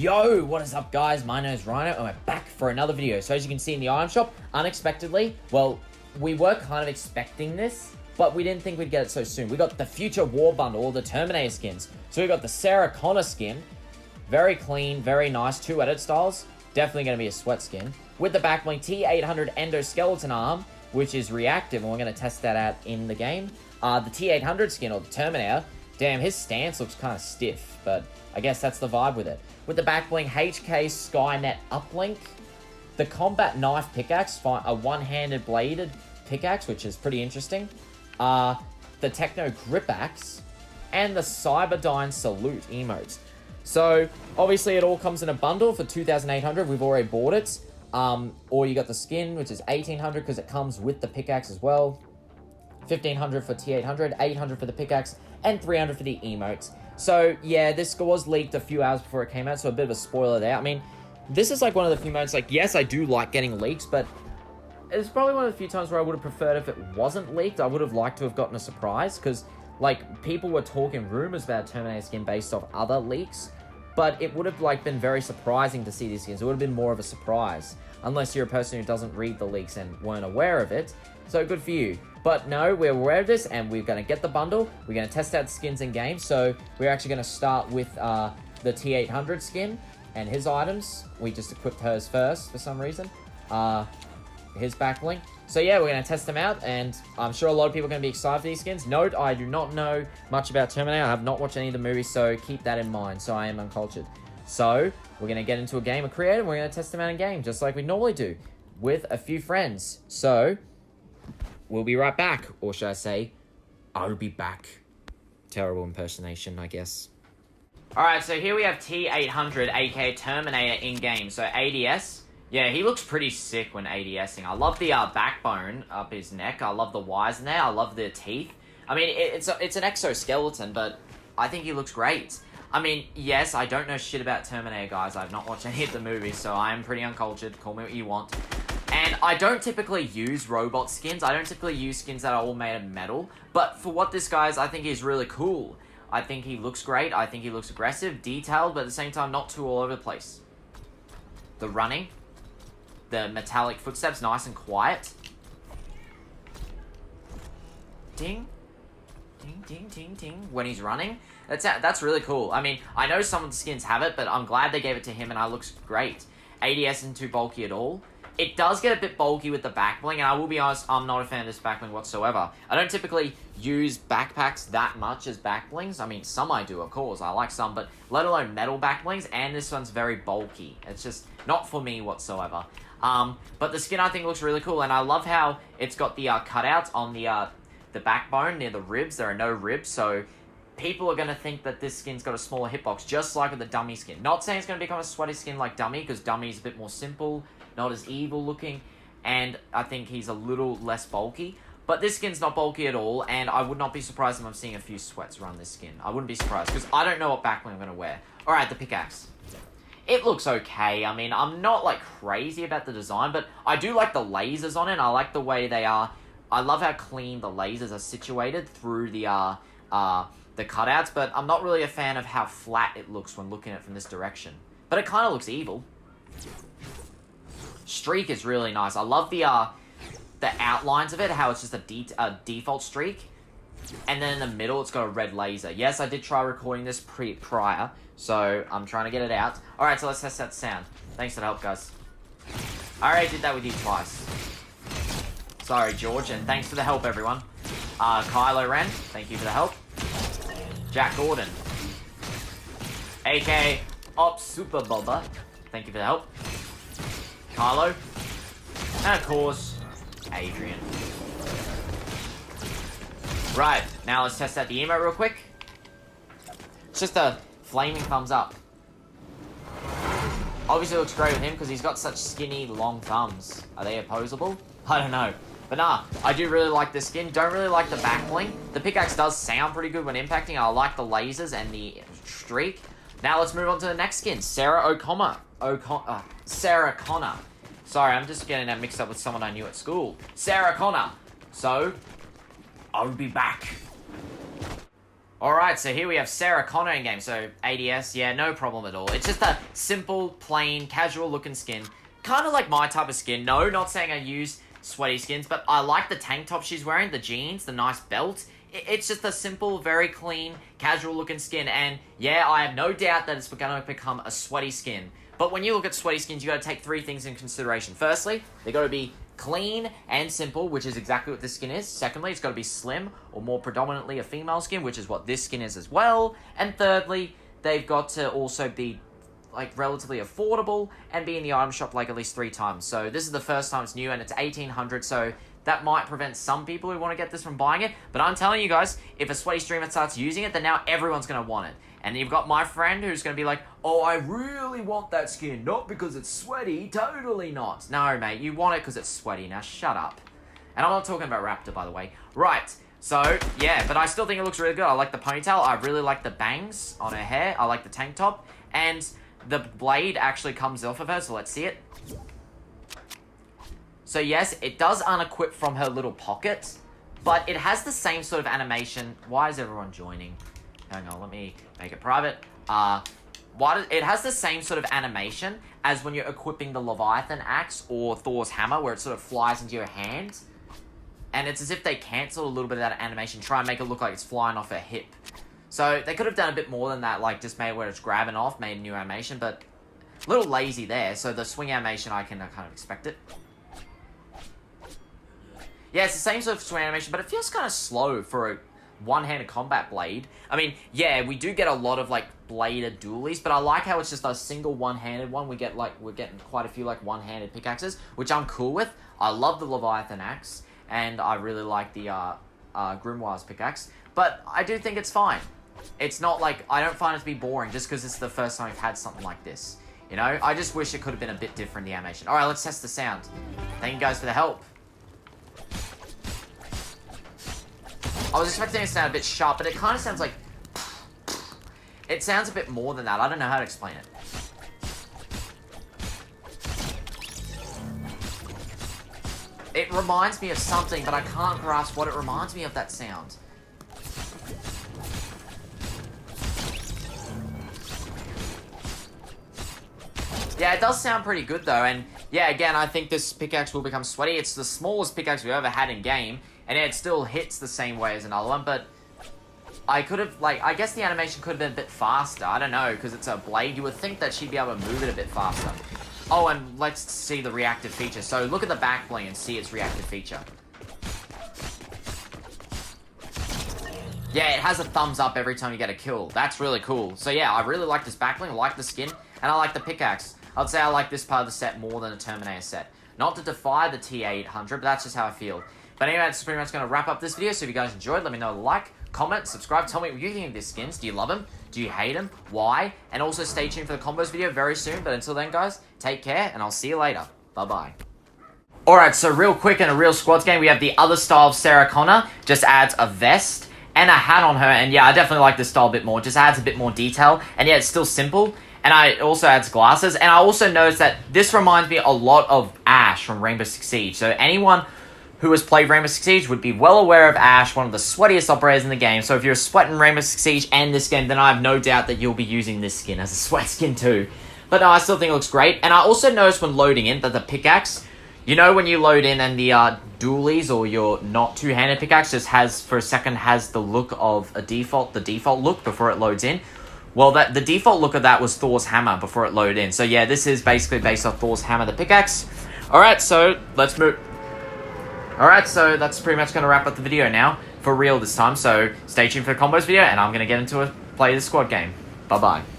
Yo, what is up guys? My name is Rhino and we're back for another video. So as you can see in the item shop, unexpectedly, well, we were kind of expecting this, but we didn't think we'd get it so soon. We got the Future War Bundle, all the Terminator skins. So we got the Sarah Connor skin, very clean, very nice, 2 edit styles. Definitely going to be a sweat skin. With the backbling T-800 endoskeleton arm, which is reactive, and we're going to test that out in the game. The T-800 skin, or the Terminator, damn, his stance looks kind of stiff, but I guess that's the vibe with it. With the backbling HK Skynet uplink, the combat knife pickaxe, a one-handed bladed pickaxe, which is pretty interesting. The Techno grip axe, and the Cyberdyne salute emotes. So obviously it all comes in a bundle for 2,800. We've already bought it. Or you got the skin, which is 1,800 because it comes with the pickaxe as well. 1,500 for T-800, 800 for the pickaxe, and 300 for the emotes. So yeah, this was leaked a few hours before it came out, so a bit of a spoiler there. I mean, this is like one of the few moments, like, yes, I do like getting leaks, but it's probably one of the few times where I would have preferred if it wasn't leaked. I would have liked to have gotten a surprise, because, like, people were talking rumors about Terminator skin based off other leaks, but it would have, like, been very surprising to see these skins. It would have been more of a surprise, unless you're a person who doesn't read the leaks and weren't aware of it. So good for you. But no, we're aware of this, and we're going to get the bundle. We're going to test out the skins in game. So we're actually going to start with the T-800 skin and his items. We just equipped hers first for some reason. His backlink. So yeah, we're going to test them out, and I'm sure a lot of people are going to be excited for these skins. Note, I do not know much about Terminator. I have not watched any of the movies, so keep that in mind. So I am uncultured. So we're going to get into a game of Creative, and we're going to test them out in game, just like we normally do, with a few friends. So we'll be right back, or should I say, I'll be back. Terrible impersonation, I guess. Alright, so here we have T-800, aka Terminator, in-game. So ADS. Yeah, he looks pretty sick when ADSing. I love the backbone up his neck. I love the wires in there. I love the teeth. I mean, it's an exoskeleton, but I think he looks great. I mean, yes, I don't know shit about Terminator, guys. I've not watched any of the movies, so I am pretty uncultured. Call me what you want. And I don't typically use robot skins. I don't typically use skins that are all made of metal. But for what this guy is, I think he's really cool. I think he looks great. I think he looks aggressive, detailed, but at the same time, not too all over the place. The running. The metallic footsteps, nice and quiet. Ding. Ding, ding, ding, ding. When he's running. That's really cool. I mean, I know some of the skins have it, but I'm glad they gave it to him, and it looks great. ADS isn't too bulky at all. It does get a bit bulky with the backbling, and I will be honest, I'm not a fan of this backbling whatsoever. I don't typically use backpacks that much as backblings. I mean, some I do, of course. I like some, but let alone metal backblings, and this one's very bulky. It's just not for me whatsoever. But the skin, I think, looks really cool, and I love how it's got the cutouts on the backbone near the ribs. There are no ribs, so people are going to think that this skin's got a smaller hitbox, just like with the dummy skin. Not saying it's going to become a sweaty skin like dummy, because dummy's a bit more simple, not as evil looking, and I think he's a little less bulky. But this skin's not bulky at all, and I would not be surprised if I'm seeing a few sweats around this skin. I wouldn't be surprised, because I don't know what backbling I'm going to wear. Alright, the pickaxe. It looks okay. I mean, I'm not, like, crazy about the design, but I do like the lasers on it. I like the way they are. I love how clean the lasers are situated through the cutouts, but I'm not really a fan of how flat it looks when looking at it from this direction. But it kind of looks evil. Streak is really nice. I love the outlines of it, how it's just a default streak. And then in the middle, it's got a red laser. Yes, I did try recording this prior, so I'm trying to get it out. Alright, so let's test that sound. Thanks for the help, guys. I already did that with you twice. Sorry, George, and thanks for the help, everyone. Kylo Ren, thank you for the help. Jack Gordon, aka Ops Super Boba, thank you for the help. Kylo, and of course, Adrian. Right, now let's test out the emote real quick. It's just a flaming thumbs up. Obviously it looks great with him because he's got such skinny, long thumbs. Are they opposable? I don't know. But nah, I do really like this skin. Don't really like the backbling. The pickaxe does sound pretty good when impacting. I like the lasers and the streak. Now let's move on to the next skin. Sarah Connor. Sorry, I'm just getting that mixed up with someone I knew at school. Sarah Connor. So, I'll be back. Alright, so here we have Sarah Connor in game, so ADS, yeah, no problem at all. It's just a simple, plain, casual looking skin. Kind of like my type of skin. No, not saying I use sweaty skins, but I like the tank top she's wearing, the jeans, the nice belt. It's just a simple, very clean, casual looking skin, and yeah, I have no doubt that it's going to become a sweaty skin. But when you look at sweaty skins, you got to take three things in consideration. Firstly, they got to be clean and simple, which is exactly what this skin is. Secondly, it's got to be slim, or more predominantly a female skin, which is what this skin is as well. And thirdly, they've got to also be like relatively affordable and be in the item shop like at least 3 times. So this is the first time it's new, and it's 1800, so that might prevent some people who want to get this from buying it. But I'm telling you guys, if a sweaty streamer starts using it, then now everyone's going to want it. And you've got my friend who's going to be like, oh, I really want that skin. Not because it's sweaty. Totally not. No, mate. You want it because it's sweaty. Now, shut up. And I'm not talking about Raptor, by the way. Right. So, yeah. But I still think it looks really good. I like the ponytail. I really like the bangs on her hair. I like the tank top. And the blade actually comes off of her. So, let's see it. So, yes, it does unequip from her little pocket. But it has the same sort of animation. Why is everyone joining? Hang on, let me make it private. It has the same sort of animation as when you're equipping the Leviathan axe or Thor's hammer, where it sort of flies into your hand. And it's as if they cancel a little bit of that animation, try and make it look like it's flying off her hip. So they could have done a bit more than that, like just made it where it's grabbing off, made a new animation, but a little lazy there. So the swing animation, I can kind of expect it. Yeah, it's the same sort of swing animation, but it feels kind of slow for a one-handed combat blade. I mean, yeah, we do get a lot of like bladed dualies, but I like how it's just a single one-handed one. We're getting quite a few like one-handed pickaxes, which I'm cool with. I love the Leviathan axe, and I really like the Grimoire's pickaxe, but I do think it's fine. It's not like, I don't find it to be boring just because it's the first time I've had something like this. You know, I just wish it could have been a bit different, the animation. Alright, let's test the sound. Thank you guys for the help. I was expecting it to sound a bit sharp, but it kind of sounds like... It sounds a bit more than that. I don't know how to explain it. It reminds me of something, but I can't grasp what it reminds me of, that sound. Yeah, it does sound pretty good, though, and yeah, again, I think this pickaxe will become sweaty. It's the smallest pickaxe we've ever had in-game, and it still hits the same way as another one, but I could have, like, I guess the animation could have been a bit faster. I don't know, because it's a blade. You would think that she'd be able to move it a bit faster. Oh, and let's see the reactive feature. So look at the back bling and see its reactive feature. Yeah, it has a thumbs up every time you get a kill. That's really cool. So yeah, I really like this back bling, I like the skin, and I like the pickaxe. I'd say I like this part of the set more than a Terminator set. Not to defy the T-800, but that's just how I feel. But anyway, that's pretty much going to wrap up this video. So if you guys enjoyed, let me know. Like, comment, subscribe. Tell me what you think of these skins. Do you love them? Do you hate them? Why? And also stay tuned for the combos video very soon. But until then, guys, take care, and I'll see you later. Bye-bye. Alright, so real quick in a real squads game, we have the other style of Sarah Connor. Just adds a vest and a hat on her. And yeah, I definitely like this style a bit more. Just adds a bit more detail. And yeah, it's still simple. And it also adds glasses. And I also noticed that this reminds me a lot of Ash from Rainbow Six Siege. So anyone who has played Rainbow Six Siege would be well aware of Ash, one of the sweatiest operators in the game. So if you're sweating Rainbow Six Siege and this skin, then I have no doubt that you'll be using this skin as a sweat skin too. But no, I still think it looks great. And I also noticed when loading in that the pickaxe, you know when you load in and the dualies or your not two-handed pickaxe just has, for a second, has the look of the default look before it loads in? Well, the default look of that was Thor's hammer before it loaded in. So yeah, this is basically based off Thor's hammer, the pickaxe. Alright, so let's move. Alright, so that's pretty much going to wrap up the video now. For real this time, so stay tuned for the combos video, and I'm going to get into play the squad game. Bye-bye.